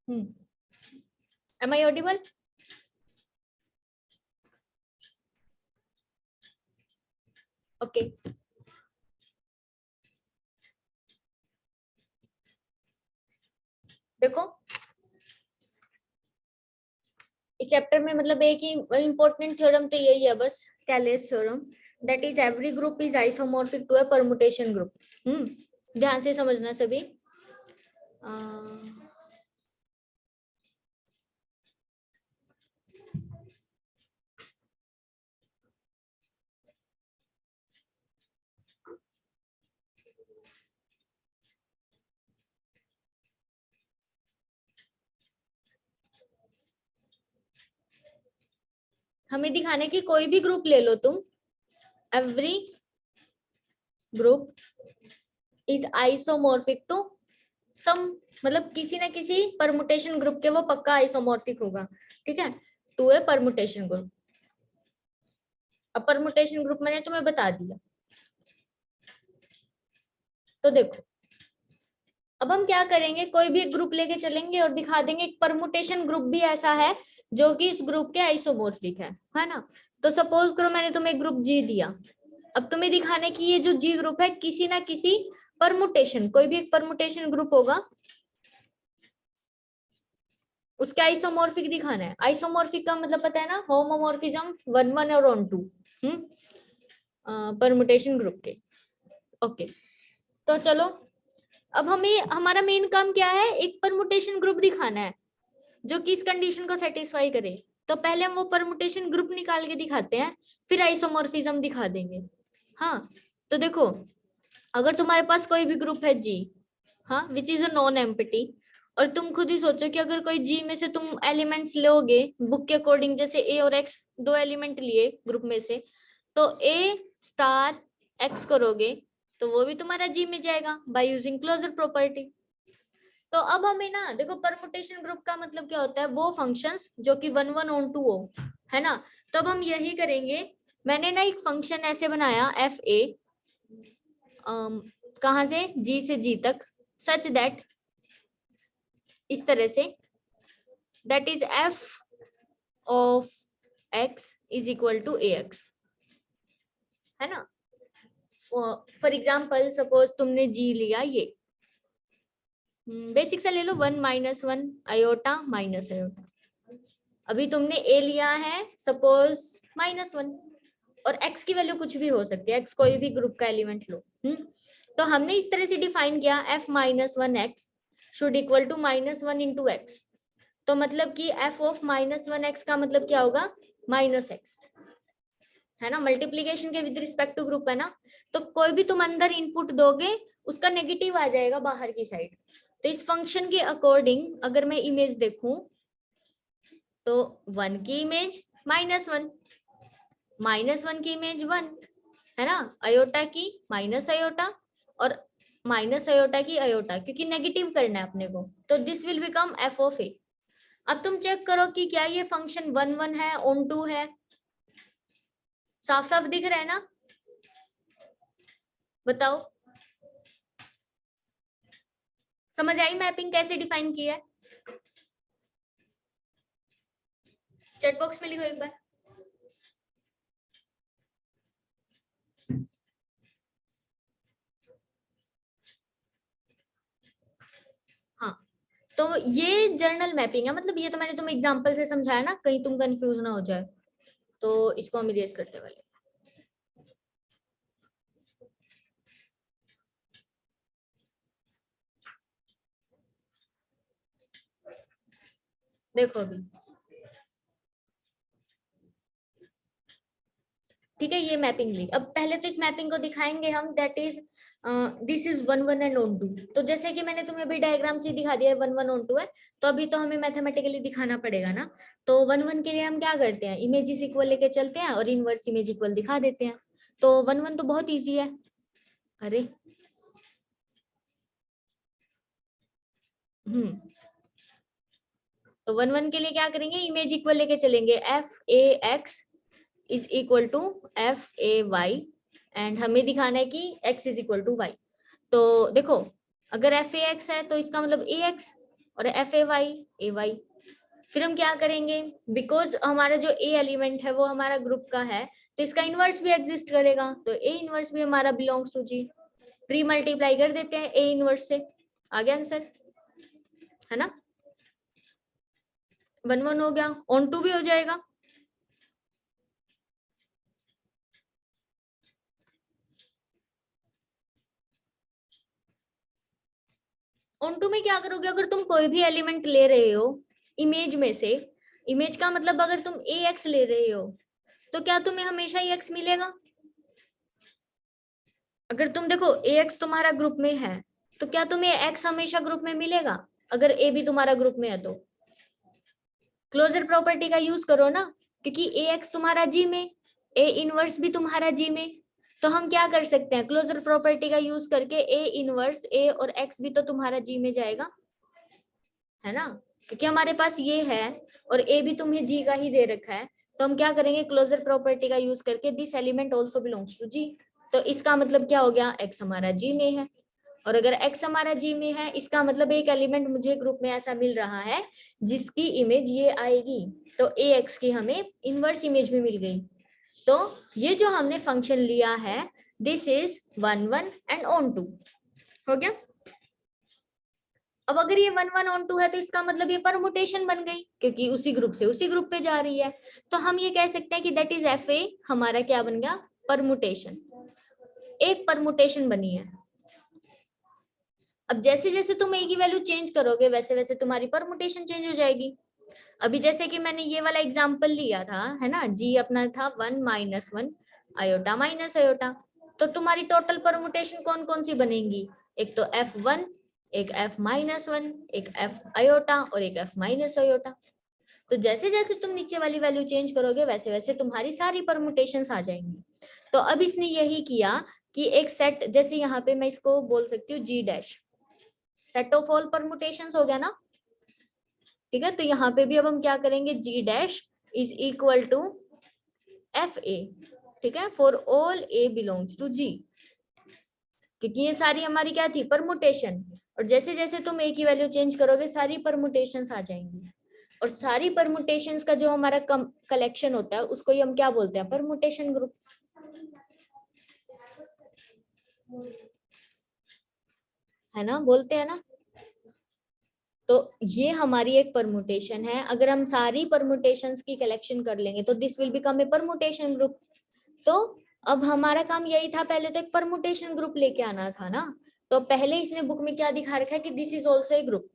Am I audible? Okay. देखो इस chapter में मतलब एक ही इंपॉर्टेंट थ्योरम तो यही है बस, Cayley's theorem, that is every group is isomorphic to a permutation group. ध्यान से समझना सभी। हमें दिखाने की कोई भी ग्रुप ले लो तुम, every group is isomorphic to some, मतलब किसी ना किसी परमुटेशन ग्रुप के वो पक्का आइसोमॉर्फिक होगा, ठीक है, टू ए परमुटेशन ग्रुप। अब परमुटेशन ग्रुप मैंने तुम्हें बता दिया। तो देखो अब हम क्या करेंगे, कोई भी एक ग्रुप लेके चलेंगे और दिखा देंगे एक परमुटेशन ग्रुप भी ऐसा है जो कि इस ग्रुप के आइसोमॉर्फिक है ना। तो सपोज करो मैंने तुम्हें एक ग्रुप जी दिया, अब तुम्हें दिखाने की ये जो जी ग्रुप है किसी ना किसी परमुटेशन, कोई भी एक परमुटेशन ग्रुप होगा उसके आइसोमॉर्फिक दिखाना है। आइसोमॉर्फिक का मतलब पता है ना, होमोमॉर्फिज्म 1 1 और ऑन 2 परमुटेशन ग्रुप के। ओके तो चलो अब हमें हमारा मेन काम क्या है, एक परमुटेशन ग्रुप दिखाना है जो कि इस कंडीशन को सेटिस्फाई करे। तो पहले हम वो परमुटेशन ग्रुप निकाल के दिखाते हैं, फिर आइसोमॉर्फिज्म दिखा देंगे। हाँ तो देखो अगर तुम्हारे पास कोई भी ग्रुप है जी, हाँ which is a non empty, और तुम खुद ही सोचो कि अगर कोई जी में से तुम एलिमेंट्स लोगे बुक के अकॉर्डिंग, जैसे ए और एक्स दो एलिमेंट लिए ग्रुप में से, तो ए स्टार एक्स करोगे तो वो भी तुम्हारा जी में जाएगा बाय यूजिंग क्लोजर प्रॉपर्टी। तो अब हमें ना देखो परमुटेशन ग्रुप का मतलब क्या होता है, वो फंक्शंस जो कि 1 1 ऑन 2 हो, है ना। तो अब हम यही करेंगे। मैंने ना एक फंक्शन ऐसे बनाया एफ ए, कहां से जी से जी तक, सच दैट, इस तरह से, that is F of x is equal to a x, है ना। फॉर एग्जाम्पल सपोज तुमने जी लिया ये, बेसिक सा ले लो 1 -1 आयोटा माइनस आयोटा। अभी तुमने ए लिया है सपोज -1, और एक्स की वैल्यू कुछ भी हो सकती है, एक्स कोई भी ग्रुप का एलिमेंट लो। तो हमने इस तरह से डिफाइन किया f -1 x should equal to -1 into x. तो मतलब कि एफ ऑफ -1 एक्स का मतलब क्या होगा, -x, है ना, मल्टीप्लीकेशन के विद रिस्पेक्ट टू ग्रुप है ना। तो कोई भी तुम अंदर इनपुट दोगे उसका नेगेटिव आ जाएगा बाहर की साइड। तो इस फंक्शन के अकॉर्डिंग अगर मैं इमेज देखूं तो 1 की इमेज -1, -1 की इमेज 1, है ना, अयोटा की माइनस अयोटा, और माइनस अयोटा की अयोटा, क्योंकि नेगेटिव करना है अपने को, तो this will become F of A. अब तुम चेक करो कि क्या ये फंक्शन 1 1 है, ऑन 2 है, साफ साफ दिख रहा है ना, बताओ। समझ आई मैपिंग कैसे डिफाइन किया है? चैट बॉक्स में लिखो एक बार। हाँ तो ये जर्नल मैपिंग है, मतलब ये तो मैंने तुम्हें एग्जांपल से समझाया ना, कहीं तुम कंफ्यूज ना हो जाए, तो इसको हम इरेज करते वाले। देखो अभी ठीक है, ये मैपिंग ली। अब पहले तो इस मैपिंग को दिखाएंगे हम, that is this is 1 1 and on 2। तो जैसे कि मैंने तुम्हें अभी डायग्राम से दिखा दिया है 1 1 ऑन 2 है, तो अभी तो हमें मैथमेटिकली दिखाना पड़ेगा ना। तो 1 1 के लिए हम क्या करते हैं, इमेज इक्वल लेके चलते हैं और इनवर्स इमेज इक्वल दिखा देते हैं। तो 1 1 तो बहुत ईजी है। अरे तो 1 1 के लिए क्या करेंगे, इमेज इक्वल लेके चलेंगे, f a x is equal to f a y, and हमें दिखाना है कि x is equal to y. तो देखो अगर एफ ए एक्स है तो इसका मतलब ए एक्स, और FAY AY। फिर हम क्या करेंगे, बिकॉज हमारा जो A एलिमेंट है वो हमारा ग्रुप का है, तो इसका इनवर्स भी एग्जिस्ट करेगा, तो A इनवर्स भी हमारा belongs to G। Pre multiply कर देते हैं A इनवर्स से, आ गया आंसर, है ना। 1 1 हो गया, ऑन टू भी हो जाएगा। ऑन टू में क्या करोगे, अगर तुम कोई भी एलिमेंट ले रहे हो इमेज में से, इमेज का मतलब अगर तुम AX ले रहे हो तो क्या तुम्हें हमेशा AX मिलेगा? अगर तुम देखो AX तुम्हारा ग्रुप में है तो क्या तुम्हें X हमेशा ग्रुप में मिलेगा? अगर A भी तुम्हारा ग्रुप में है तो क्लोजर प्रॉपर्टी का यूज करो ना, क्योंकि AX तुम्हारा G में, A इनवर्स भी तुम्हारा G में, तो हम क्या कर सकते हैं, क्लोजर प्रॉपर्टी का यूज करके A इनवर्स A और X भी तो तुम्हारा G में जाएगा, है ना, क्योंकि हमारे पास ये है और A भी तुम्हें G का ही दे रखा है, तो हम क्या करेंगे, क्लोजर प्रॉपर्टी का यूज करके this element also belongs to G। तो इसका मतलब क्या हो गया, X हमारा G में है, और अगर X हमारा G में है इसका मतलब एक एलिमेंट मुझे ग्रुप में ऐसा मिल रहा है जिसकी इमेज ये आएगी, तो AX की हमें इनवर्स इमेज भी मिल गई। तो ये जो हमने फंक्शन लिया है this is 1 1 and onto, हो गया। अब अगर ये 1 1 ऑन टू है तो इसका मतलब ये परमुटेशन बन गई, क्योंकि उसी ग्रुप से उसी ग्रुप पे जा रही है, तो हम ये कह सकते हैं कि दैट इज FA हमारा क्या बन गया, परमुटेशन, एक परमुटेशन बनी है। अब जैसे जैसे तुम A की वैल्यू चेंज करोगे वैसे वैसे तुम्हारी परमुटेशन चेंज हो जाएगी। अभी जैसे कि मैंने ये वाला एग्जांपल लिया था, है ना, G अपना था 1 -1 आयोटा माइनस आयोटा, तो तुम्हारी टोटल परमुटेशन कौन कौन सी बनेंगी, एक तो F1, एक F-1, एक F आयोटा और एक F माइनस आयोटा। तो जैसे जैसे तुम नीचे वाली वैल्यू चेंज करोगे वैसे वैसे तुम्हारी सारी परमुटेशंस आ जाएंगी। तो अब इसने यही किया कि एक सेट, जैसे यहाँ पे मैं इसको बोल सकती हूँ G dash, set of all permutations हो गया ना, ठीक है। तो यहाँ पे भी अब हम क्या करेंगे, G dash is equal to FA, ठीक है, for all A belongs to G, क्योंकि ये सारी हमारी क्या थी, परमुटेशन, और जैसे जैसे तुम A की वैल्यू चेंज करोगे सारी परमुटेशंस आ जाएंगी, और सारी परमुटेशंस का जो हमारा कलेक्शन होता है उसको ही हम क्या बोलते हैं, परमुटेशन ग्रुप, है ना, बोलते हैं ना। तो ये हमारी एक परमुटेशन है, अगर हम सारी परमुटेशंस की कलेक्शन कर लेंगे तो this will become a permutation group. तो अब हमारा काम यही था, पहले तो एक परमुटेशन ग्रुप लेके आना था ना, तो पहले इसने बुक में क्या दिखा रखा है कि this is also a group,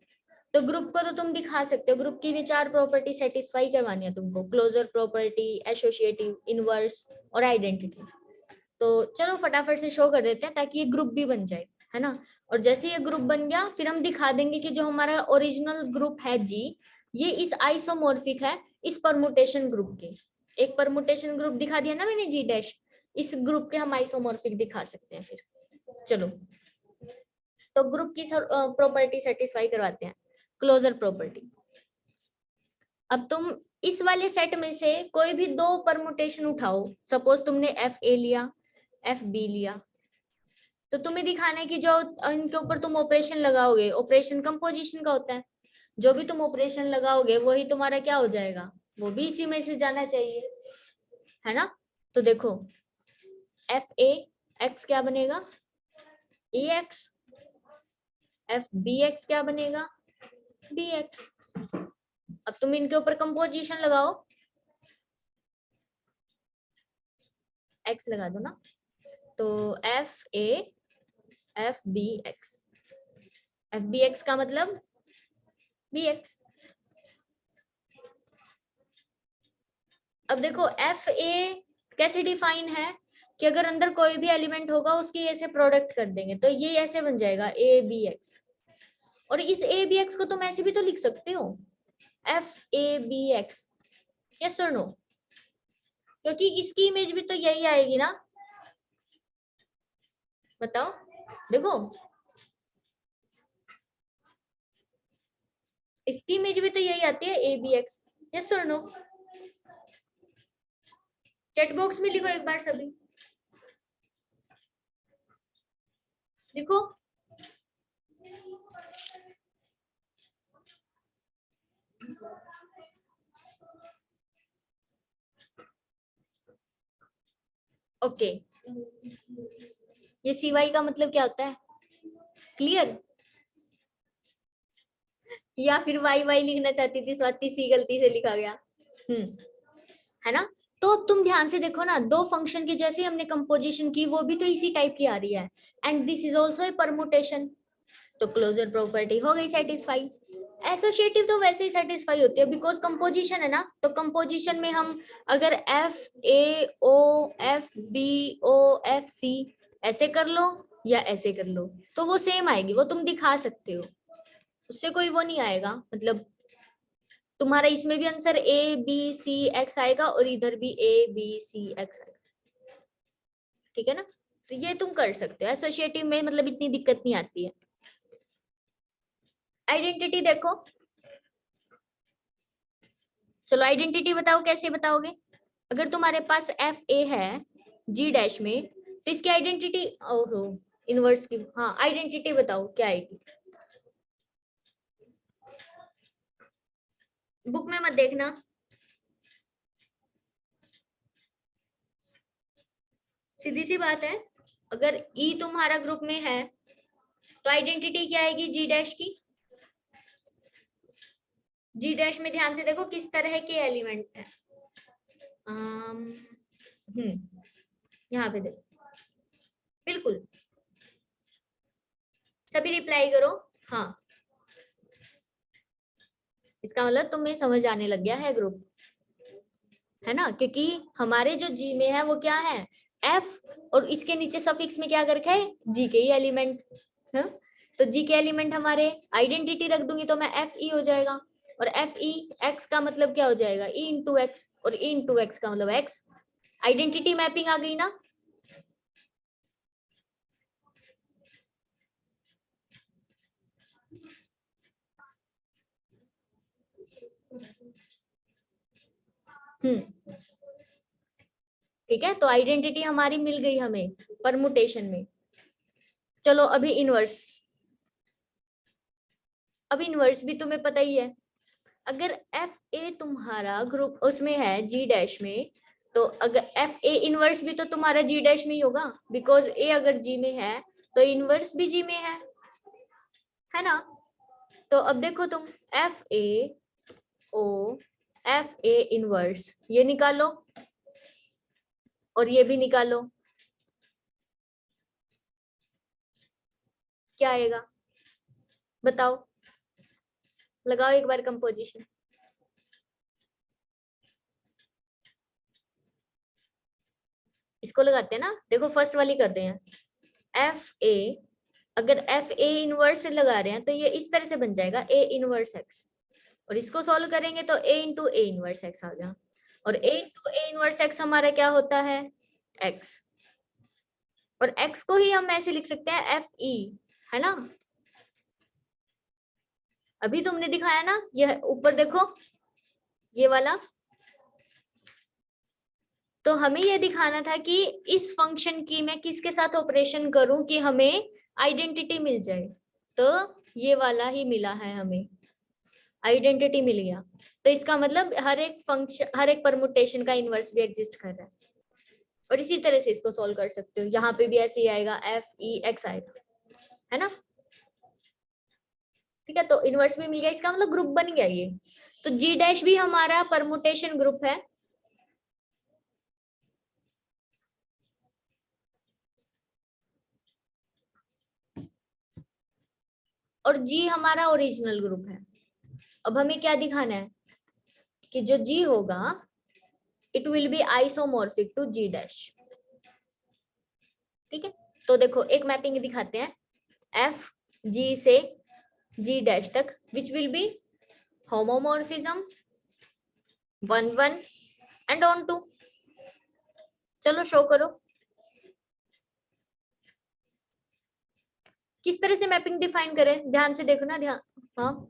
तो ग्रुप को तो तुम दिखा सकते हो, ग्रुप की भी 4 प्रॉपर्टी सेटिस्फाई करवानी है तुमको, क्लोजर प्रॉपर्टी, एसोसिएटिव, इनवर्स और आइडेंटिटी। तो चलो फटाफट से शो कर देते हैं ताकि ये ग्रुप भी बन जाए, है ना। और जैसे ये ग्रुप बन गया फिर हम दिखा देंगे कि जो हमारा ओरिजिनल ग्रुप है G, ये इस आइसोमॉर्फिक है इस परमुटेशन ग्रुप के, एक परमुटेशन ग्रुप दिखा दिया ना मैंने G डैश, इस ग्रुप के हम आइसोमॉर्फिक दिखा सकते हैं फिर। चलो तो ग्रुप की प्रॉपर्टी सेटिस्फाई करवाते हैं, क्लोजर प्रॉपर्टी। अब तुम इस वाले सेट में से कोई भी 2 परमुटेशन उठाओ, सपोज तुमने FA लिया, FB लिया, तो तुम्हें दिखाना है कि जो इनके ऊपर तुम ऑपरेशन लगाओगे, ऑपरेशन कंपोजिशन का होता है, जो भी तुम ऑपरेशन लगाओगे वही तुम्हारा क्या हो जाएगा, वो भी इसी में से जाना चाहिए, है ना। तो देखो FA X क्या बनेगा, AX, FBX क्या बनेगा, BX। अब तुम इनके ऊपर कंपोजिशन लगाओ, X लगा दो ना, तो FA FBX, FBX का मतलब BX। अब देखो FA कैसे डिफाइन है कि अगर अंदर कोई भी एलिमेंट होगा उसकी ऐसे प्रोडक्ट कर देंगे तो ये ऐसे बन जाएगा ABX, और इस ABX को तुम ऐसे भी तो लिख सकते हो FABX, यस और नो, क्योंकि इसकी इमेज भी तो यही आएगी ना, बताओ, देखो इसकी इमेज भी तो यही आती है ABX, यस और नो, चैट बॉक्स में लिखो एक बार सभी, लिखो। ओके, ये सी वाई का मतलब क्या होता है, क्लियर? या फिर वाई वाई लिखना चाहती थी स्वाति, सी गलती से लिखा गया। है ना? तो अब तुम ध्यान से देखो ना, दो फंक्शन की जैसे हमने कंपोजिशन की वो भी तो इसी टाइप की आ रही है, and this is also a permutation, तो क्लोजर प्रॉपर्टी हो गई सेटिस्फाई। एसोसिएटिव तो वैसे ही सेटिस्फाई होती है बिकॉज कंपोजिशन है ना, तो कंपोजिशन में हम अगर f a o f b o f c ऐसे कर लो या ऐसे कर लो तो वो सेम आएगी, वो तुम दिखा सकते हो, उससे कोई वो नहीं आएगा, मतलब तुम्हारा इसमें भी answer a b c x आएगा और इधर भी ए बी सी एक्स आएगा, ठीक है ना? तो ये तुम कर सकते हो एसोसिएटिव में, मतलब इतनी दिक्कत नहीं आती है। आइडेंटिटी देखो, चलो आइडेंटिटी बताओ, कैसे बताओगे? अगर तुम्हारे पास एफ ए है जी डैश में तो इसकी आइडेंटिटी, ओहो इनवर्स की, हाँ आइडेंटिटी बताओ क्या आएगी? बुक में मत देखना, सीधी सी बात है, अगर ई तुम्हारा ग्रुप में है तो आइडेंटिटी क्या आएगी जी डैश की? जी डैश में ध्यान से देखो किस तरह के एलिमेंट है, यहाँ पे देखो, बिल्कुल सभी रिप्लाई करो, हाँ इसका मतलब तुम्हें समझ आने लग गया है ग्रुप, है ना? क्योंकि हमारे जो जी में है वो क्या है, एफ, और इसके नीचे सफिक्स में क्या कर रखा है, जी के ही एलिमेंट है, तो जी के एलिमेंट हमारे, आइडेंटिटी रख दूंगी तो मैं एफ ई हो जाएगा, और एफ ई एक्स का मतलब क्या हो जाएगा, ई इंटू एक्स, और ई इंटू एक्स का मतलब एक्स, आइडेंटिटी मैपिंग आ गई ना? हम्म, ठीक है, तो आइडेंटिटी हमारी मिल गई हमें परमुटेशन में। चलो अभी इनवर्स, अब इनवर्स भी तुम्हें पता ही है, अगर एफ ए तुम्हारा ग्रुप उसमें है जी डैश में, तो अगर एफ ए इनवर्स भी तो तुम्हारा जी डैश में ही होगा, बिकॉज ए अगर जी में है तो इनवर्स भी जी में है ना? तो अब देखो तुम f a o f a inverse ये निकालो और ये भी निकालो, क्या आएगा बताओ, लगाओ एक बार कंपोजिशन, इसको लगाते हैं ना, देखो फर्स्ट वाली करते हैं, एफ ए, अगर एफ ए इनवर्स लगा रहे हैं तो ये इस तरह से बन जाएगा ए इनवर्स एक्स, और इसको सॉल्व करेंगे तो ए इंटू ए इनवर्स एक्स आ गया, और ए इंटू ए इनवर्स एक्स हमारा क्या होता है, एक्स, और एक्स को ही हम ऐसे लिख सकते हैं एफ ई, है ना? अभी तुमने दिखाया ना, ये ऊपर देखो ये वाला, तो हमें यह दिखाना था कि इस फंक्शन की मैं किसके साथ ऑपरेशन करूं कि हमें आइडेंटिटी मिल जाए, तो ये वाला ही मिला है हमें, आइडेंटिटी मिल गया, तो इसका मतलब हर एक फंक्शन, हर एक परमुटेशन का इनवर्स भी एग्जिस्ट कर रहा है, और इसी तरह से इसको सॉल्व कर सकते हो, यहाँ पे भी ऐसे ही आएगा एफ ई एक्स आएगा, है ना? ठीक है, तो इनवर्स भी मिल गया, इसका मतलब ग्रुप बन गया ये, तो जी डैश भी हमारा परमुटेशन ग्रुप है, और जी हमारा ओरिजिनल ग्रुप है। अब हमें क्या दिखाना है कि जो जी होगा it will be isomorphic to G dash, ठीक है? तो देखो एक मैपिंग दिखाते हैं, एफ जी से जी डैश तक which will be homomorphism 1 1 and on 2, चलो शो करो किस तरह से मैपिंग डिफाइन करें, ध्यान से देखो ना, ध्यान, हाँ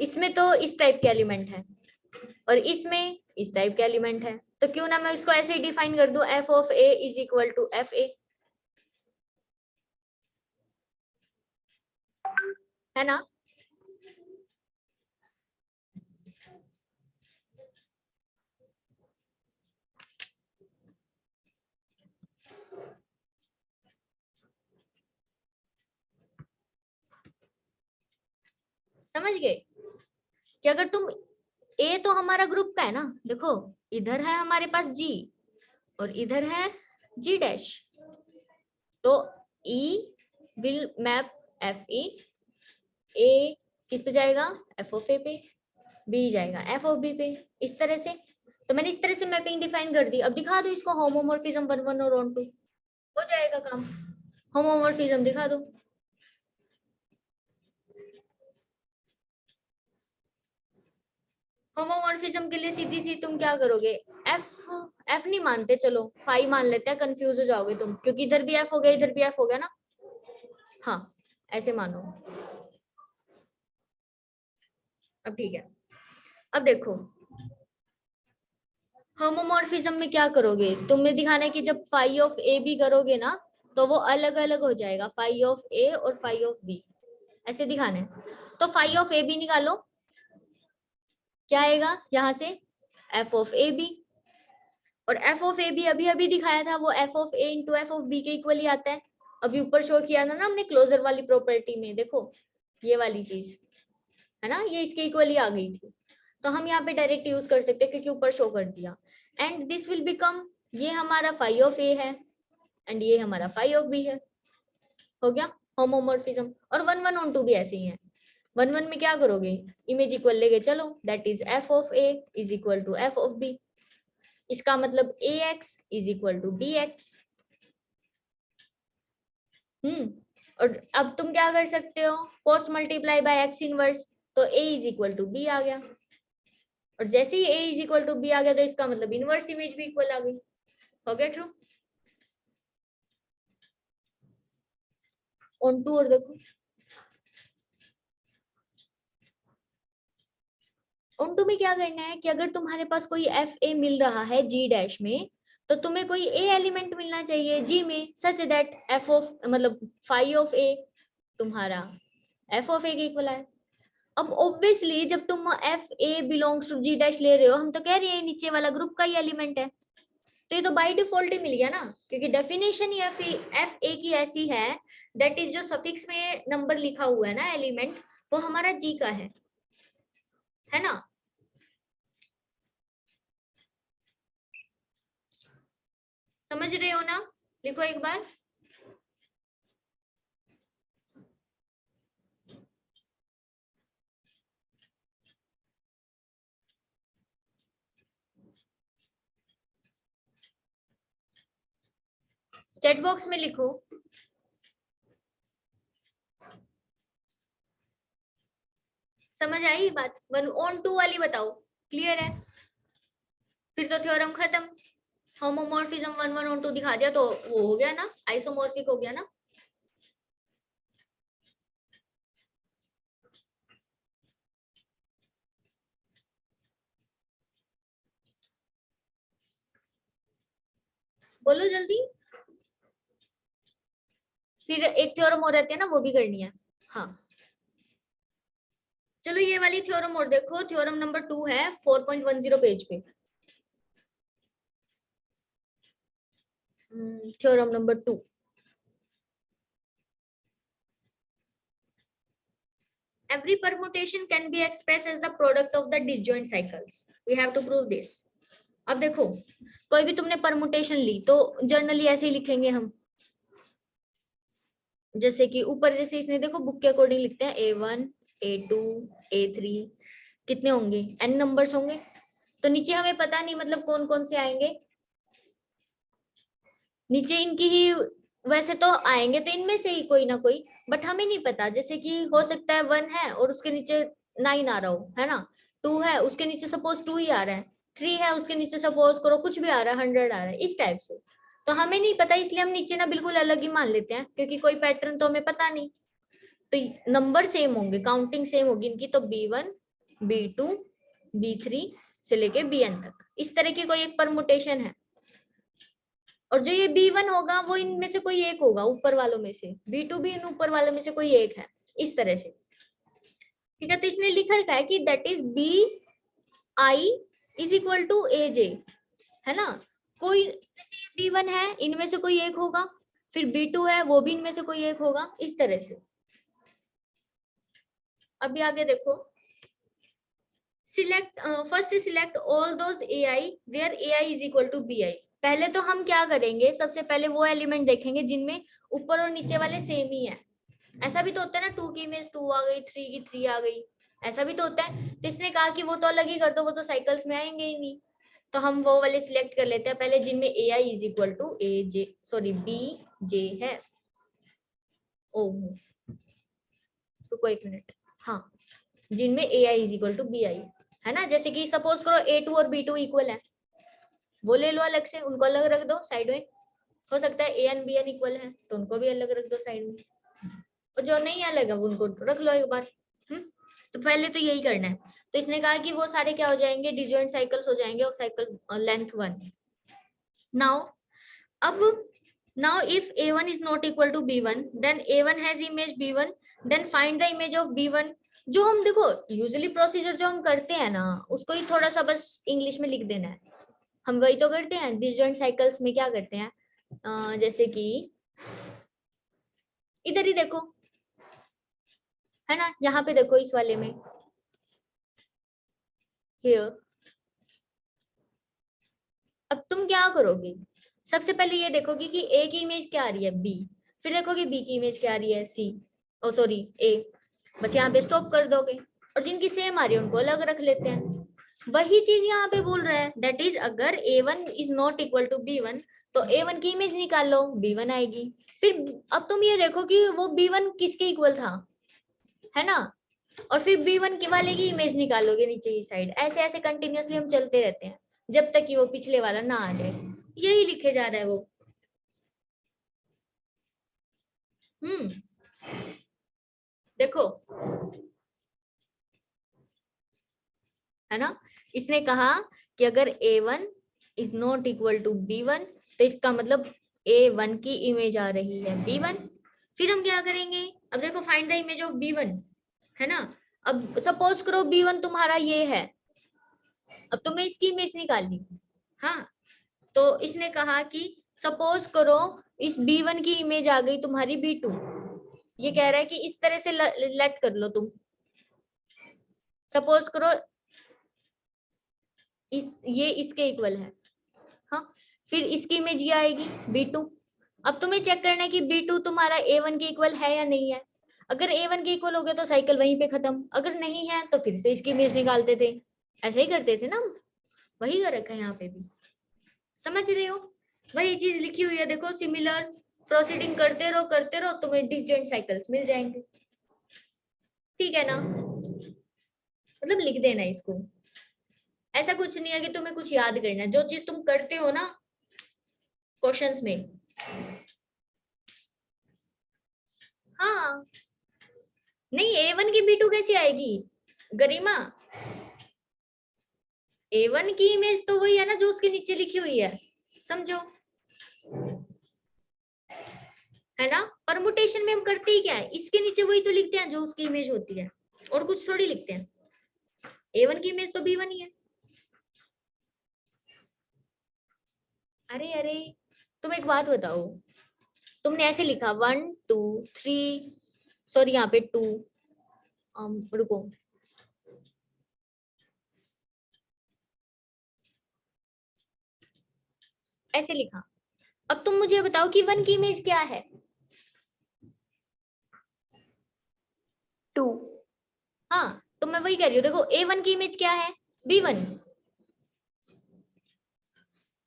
इसमें तो इस टाइप के एलिमेंट है और इसमें इस टाइप के एलिमेंट है, तो क्यों ना मैं इसको ऐसे ही डिफाइन कर दूं, f of A is equal to f a, है ना? समझ गए कि अगर तुम ए तो हमारा ग्रुप का है ना, देखो इधर है हमारे पास जी और इधर है जी डैश, तो ई विल मैप एफ ई, ए किस पे जाएगा, एफ ऑफ ए पे, बी जाएगा एफ ऑफ बी पे, इस तरह से। तो मैंने इस तरह से मैपिंग डिफाइन कर दी। अब दिखा दो इसको होमोमॉर्फिज्म 1 1 और ऑन 2, हो जाएगा काम। होमोमॉर्फिज्म दिखा दो। होमोमॉर्फिज्म के लिए सीधी सी तुम क्या करोगे, एफ, एफ नहीं मानते, चलो फाई मान लेते हैं, कंफ्यूज हो जाओगे तुम क्योंकि इधर भी एफ हो गया इधर भी एफ हो गया ना। हाँ ऐसे मानो। अब ठीक है, अब देखो होमोमॉर्फिज्म में क्या करोगे, तुम्हें दिखाना है कि जब फाई ऑफ ए भी करोगे ना तो वो अलग अलग हो जाएगा, फाई ऑफ ए और फाई ऑफ बी, ऐसे दिखाना है। तो फाई ऑफ ए बी निकालो, क्या आएगा यहाँ से, एफ ऑफ ए बी, और एफ ऑफ ए बी अभी अभी दिखाया था वो f of a into f of b के इक्वल ही आता है। अभी ऊपर शो किया था ना हमने क्लोजर वाली प्रॉपर्टी में, देखो ये वाली चीज है ना, ये इसके इक्वल ही आ गई थी। तो हम यहाँ पे डायरेक्ट यूज कर सकते हैं क्योंकि ऊपर शो कर दिया। एंड दिस विल बिकम, ये हमारा फाई ऑफ ए है एंड ये हमारा फाई ऑफ बी है, हो गया होमोमॉर्फिज्म। और 1 1 ऑन 2 भी ऐसे ही है। 1 1 में क्या करोगे, इमेज इक्वल लेके चलो, that is F of A is equal to F of B, इसका मतलब A x is equal to B X. और अब तुम क्या कर सकते हो, post multiply by X inverse, तो A is equal to B आ गया, और जैसे ही A is equal to B आ गया तो इसका मतलब इनवर्स इमेज भी इक्वल आ गई, हो गया ट्रू। ऑन टू और देखो, ऑन टू में क्या करना है कि अगर तुम्हारे पास कोई एफ ए मिल रहा है जी डैश में, तो तुम्हें कोई ए एलिमेंट मिलना चाहिए जी में, सच दैट एफ ऑफ मतलब फाई ऑफ ए तुम्हारा एफ ऑफ ए के इक्वल है। अब ऑब्वियसली जब तुम f a belongs to G dash ले रहे हो, हम तो कह रहे हैं नीचे वाला ग्रुप का ही एलिमेंट है, तो ये तो बाय डिफॉल्ट ही मिल गया ना, क्योंकि डेफिनेशन ही एफ ए की ऐसी है, दैट इज जो सफिक्स में नंबर लिखा हुआ है ना एलिमेंट, वो हमारा जी का है ना। समझ रहे हो ना, लिखो एक बार। चैट बॉक्स में लिखो। समझ आई बात, वन ऑन टू वाली बताओ, क्लियर है, फिर तो थ्योरम खत्म। होमोमॉर्फिज्म 1 1 ऑन 2 दिखा दिया तो वो हो गया ना, आइसोमॉर्फिक हो गया ना। बोलो जल्दी, फिर एक थ्योरम और रहती है ना, वो भी करनी है। हाँ चलो ये वाली थ्योरम और देखो, थ्योरम नंबर 2 है 4.10 पेज पे। Theorem number 2, every permutation can be expressed as the product of the disjoint cycles, we have to prove this। अब देखो कोई भी तुमने परमुटेशन ली तो जनरली ऐसे ही लिखेंगे हम, जैसे कि ऊपर जैसे इसने देखो बुक के अकॉर्डिंग लिखते हैं A1 A2 A3, कितने होंगे, n नंबर्स होंगे, तो नीचे हमें पता नहीं मतलब कौन कौन से आएंगे, नीचे इनकी ही वैसे तो आएंगे तो इनमें से ही कोई ना कोई, बट हमें नहीं पता, जैसे कि हो सकता है 1 है और उसके नीचे 9 आ रहा हो, है ना, 2 है उसके नीचे सपोज 2 ही आ रहा है, 3 है उसके नीचे सपोज करो कुछ भी आ रहा है 100 आ रहा है, इस टाइप से। तो हमें नहीं पता इसलिए हम नीचे ना बिल्कुल अलग ही मान लेते हैं क्योंकि कोई पैटर्न तो हमें पता नहीं। तो नंबर सेम होंगे, काउंटिंग सेम होगी इनकी, तो B1 B2 B3 से लेके Bn तक, इस तरह की कोई एक परमुटेशन है। और जो ये B1 होगा वो इनमें से कोई एक होगा ऊपर वालों में से, B2 भी इन ऊपर वालों में से कोई एक है, इस तरह से। ठीक है, तो इसने लिखा रखा है कि that is BI is equal to AJ, है ना, कोई B1 है इनमें से कोई एक होगा, फिर B2 है वो भी इनमें से कोई एक होगा, इस तरह से। अभी आगे देखो, select first select all those ai where ai is equal to bi। पहले तो हम क्या करेंगे, सबसे पहले वो एलिमेंट देखेंगे जिनमें ऊपर और नीचे वाले सेम ही है। ऐसा भी तो होता है ना, 2 की इमेज 2 आ गई, 3 की 3 आ गई, ऐसा भी तो होता है। तो इसने कहा कि वो तो अलग ही कर दो, वो तो साइकिल्स में आएंगे ही नहीं। तो हम वो वाले सिलेक्ट कर लेते हैं पहले जिनमें ai is equal to A J, sorry B J है। ओ रुको एक मिनट, हाँ, जिनमें ai is equal to B I है ना। जैसे कि सपोज करो a2 और b2 इक्वल है, वो ले लो अलग से, उनको अलग रख दो साइड में। हो सकता है an bn इक्वल है तो उनको भी अलग रख दो साइड में, और जो नहीं अलग है उनको रख लो एक बार। तो पहले तो यही करना है। तो इसने कहा कि वो सारे क्या हो जाएंगे, डिजॉइंट साइकिल्स हो जाएंगे और साइकिल लेंथ 1। नाउ अब now if a1 is not equal to b1 then a1 has image b1 then find the image of b1। जो हम देखो यूजुअली प्रोसीजर जो हम करते हैं ना, उसको ही थोड़ा सा बस इंग्लिश में लिख देना है। हम वही तो करते हैं डिसजॉइंट साइकिल्स में, क्या करते हैं जैसे कि इधर ही देखो, है ना, यहाँ पे देखो इस वाले में, हियर। अब तुम क्या करोगे, सबसे पहले ये देखोगे कि ए की इमेज क्या आ रही है, बी, फिर देखोगे बी की इमेज क्या आ रही है, सी, ओ सॉरी ए। बस यहाँ पे स्टॉप कर दोगे, और जिनकी सेम आ रही है उनको अलग रख लेते हैं। वही चीज यहाँ पे बोल रहा है, दैट इज अगर a1 is not equal to b1 तो a1 की इमेज निकाल लो, b1 आएगी। फिर अब तुम ये देखो कि वो b1 किसके इक्वल था, है ना, और फिर b1 की वाले की इमेज निकालोगे नीचे की साइड। ऐसे ऐसे कंटिन्यूअसली हम चलते रहते हैं जब तक कि वो पिछले वाला ना आ जाए। यही लिखे जा रहा है वो। देखो, है ना, इसने कहा कि अगर a1 is not equal to b1 तो इसका मतलब a1 की इमेज आ रही है b1। फिर हम क्या करेंगे, अब देखो find the image of b1, है ना। अब सपोज करो b1 तुम्हारा ये है, अब तुमने इसकी इमेज निकाली, हाँ। तो इसने कहा कि सपोज करो इस b1 की इमेज आ गई तुम्हारी b2। ये कह रहा है कि इस तरह से लेट कर लो तुम, सपोज करो ये इसके इक्वल है, हाँ। फिर इसकी इमेज ये आएगी b2। अब तुम्हें चेक करना है कि b2 तुम्हारा a1 के इक्वल है या नहीं है। अगर a1 के इक्वल हो गया तो साइकिल वहीं पे खत्म, अगर नहीं है तो फिर से इसकी इमेज निकालते थे। ऐसे ही करते थे ना, वही कर रखा है यहाँ पे भी, समझ रहे हो। वही चीज लिखी हुई है, देखो सिमिलर प्रोसीडिंग करते रहो तुम्हें डिसजॉइंट साइकिल्स मिल जाएंगे। ठीक है ना, मतलब लिख देना इसको। ऐसा कुछ नहीं है कि तुम्हें कुछ याद करना है, जो चीज तुम करते हो ना क्वेश्चंस में। हाँ, नहीं a1 की b2 कैसे आएगी गरिमा, a1 की इमेज तो वही है ना जो उसके नीचे लिखी हुई है, समझो, है ना। परमुटेशन में हम करते ही क्या है, इसके नीचे वही तो लिखते हैं जो उसकी इमेज होती है, और कुछ थोड़ी लिखते हैं। a1 की इमेज तो b1 ही है। अरे अरे, तुम एक बात बताओ, तुमने ऐसे लिखा 1 2 3, सॉरी यहाँ पे 2, रुको, ऐसे लिखा। अब तुम मुझे बताओ कि 1 की इमेज क्या है, 2। हाँ। तो मैं वही कह रही हूँ, देखो a1 की इमेज क्या है, b1,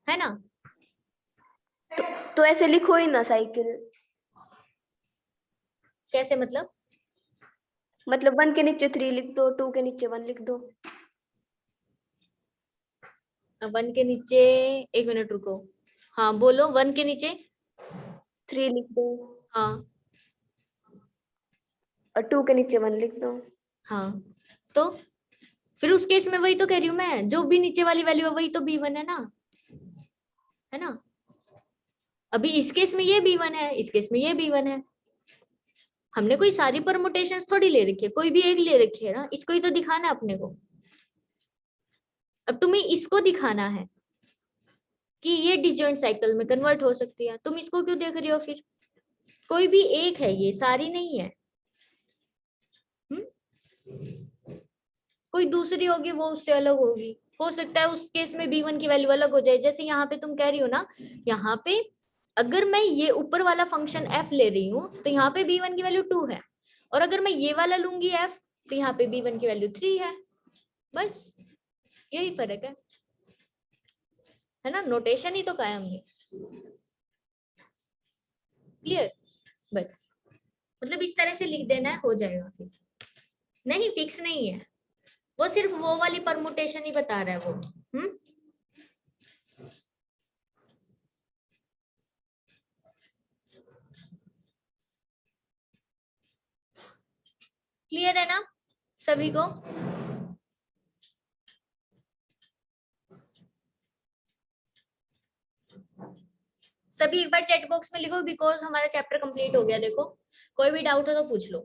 है ना। तो ऐसे लिखो ही ना साइकिल, कैसे मतलब, 1 के नीचे 3 लिख दो, 2 के नीचे 1 लिख दो। 1 के नीचे, एक मिनट रुको, हाँ बोलो, 1 के नीचे 3 लिख दो, हाँ और 2 के नीचे 1 लिख दो। हाँ। तो फिर उस केस में वही तो कह रही हूँ मैं, जो भी नीचे वाली वैल्यू है वही तो b1 है ना, है ना। अभी इस केस में ये b1 है, इस केस में ये b1 है। हमने कोई सारी परमुटेशंस थोड़ी ले रखी है, कोई भी एक ले रखी है ना, इसको ही तो दिखाना है अपने को। अब तुम्हें इसको दिखाना है कि ये डिसजॉइंट साइकिल में कन्वर्ट हो सकती है, तुम इसको क्यों देख रही हो फिर, कोई भी एक है, ये सारी नहीं है। कोई दूसरी होगी वो उससे अलग होगी। हो सकता है उस केस में b1 की वैल्यू अलग हो जाए। जैसे यहाँ पे तुम कह रही हो ना, यहाँ पे अगर मैं ये ऊपर वाला फंक्शन f ले रही हूँ तो यहाँ पे b1 की वैल्यू 2 है, और अगर मैं ये वाला लूंगी f तो यहाँ पे b1 की वैल्यू 3 है। बस यही फर्क है ना, नोटेशन ही तो कायम है। क्लियर? बस मतलब इस तरह से लिख देना है, हो जाएगा फिर। नहीं फिक्स नहीं है, वो सिर्फ वो वाली परमुटेशन ही बता रहा है वो। क्लियर है ना सभी को? सभी एक बार चैट बॉक्स में लिखो, बिकॉज हमारा चैप्टर कंप्लीट हो गया। देखो कोई भी डाउट हो तो पूछ लो।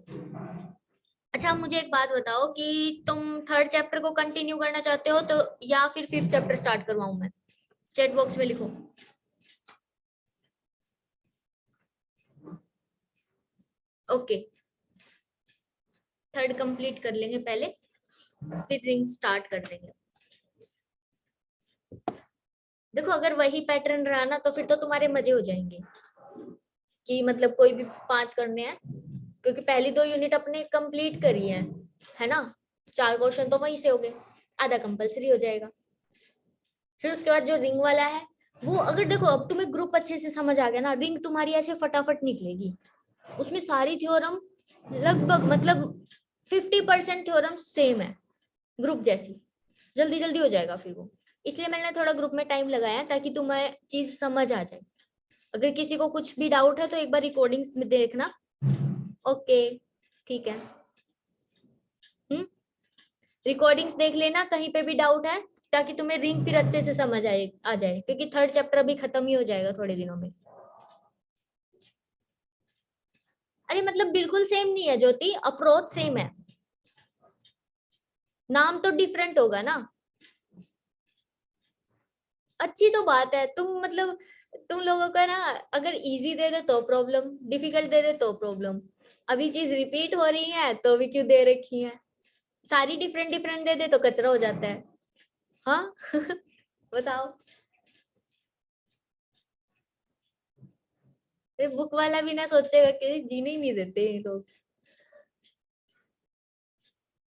अच्छा मुझे एक बात बताओ कि तुम थर्ड चैप्टर को कंटिन्यू करना चाहते हो तो, या फिर फिफ्थ चैप्टर स्टार्ट करवाऊं मैं? चैट बॉक्स में लिखो। ओके थर्ड कंप्लीट कर लेंगे पहले, फिर रिंग स्टार्ट कर देंगे। देखो अगर वही पैटर्न रहा ना तो फिर तो तुम्हारे मजे हो जाएंगे कि मतलब कोई भी 5 करने हैं, क्योंकि पहली 2 यूनिट अपने कंप्लीट करी है ना। 4 क्वेश्चन तो वहीं से हो गए, आधा कंपलसरी हो जाएगा। फिर उसके बाद जो रिंग वाला है वो, अगर देखो अब तुम्हें ग्रुप अच्छे से समझ आ गया ना, रिंग तुम्हारी ऐसे फटाफट निकलेगी। उसमें सारी थ्योरम लगभग मतलब 50% थ्योरम सेम है, ग्रुप जैसी, जल्दी जल्दी हो जाएगा फिर वो। इसलिए मैंने थोड़ा ग्रुप में टाइम लगाया ताकि तुम्हें चीज समझ आ जाए। अगर किसी को कुछ भी डाउट है तो एक बार रिकॉर्डिंग्स में देखना। ओके ठीक है। रिकॉर्डिंग्स देख लेना, कहीं पे भी डाउट है, ताकि तुम्हें रिंग फिर अच्छे से समझ आ जाए, क्योंकि थर्ड चैप्टर अभी खत्म ही हो जाएगा थोड़े दिनों में। अरे मतलब बिल्कुल सेम नहीं है ज्योति, अप्रोच सेम है, नाम तो डिफरेंट होगा ना। अच्छी तो बात है, तुम मतलब तुम लोगों का ना, अगर इजी दे दे तो प्रॉब्लम, डिफिकल्ट दे दे तो प्रॉब्लम। अभी चीज रिपीट हो रही है तो भी क्यों दे रखी है, सारी डिफरेंट डिफरेंट दे दे तो कचरा हो जाता है। हाँ बताओ। बुक वाला भी ना सोचेगा कि जीने ही नहीं देते ये लोग।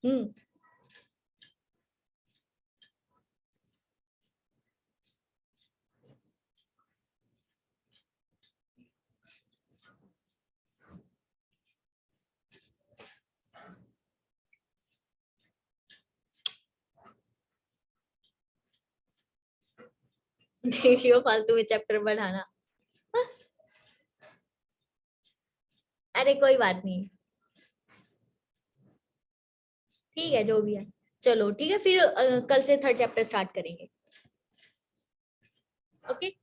हम्म देखियो फालतू में चैप्टर बढ़ाना। अरे कोई बात नहीं, ठीक है जो भी है। चलो ठीक है फिर कल से थर्ड चैप्टर स्टार्ट करेंगे। ओके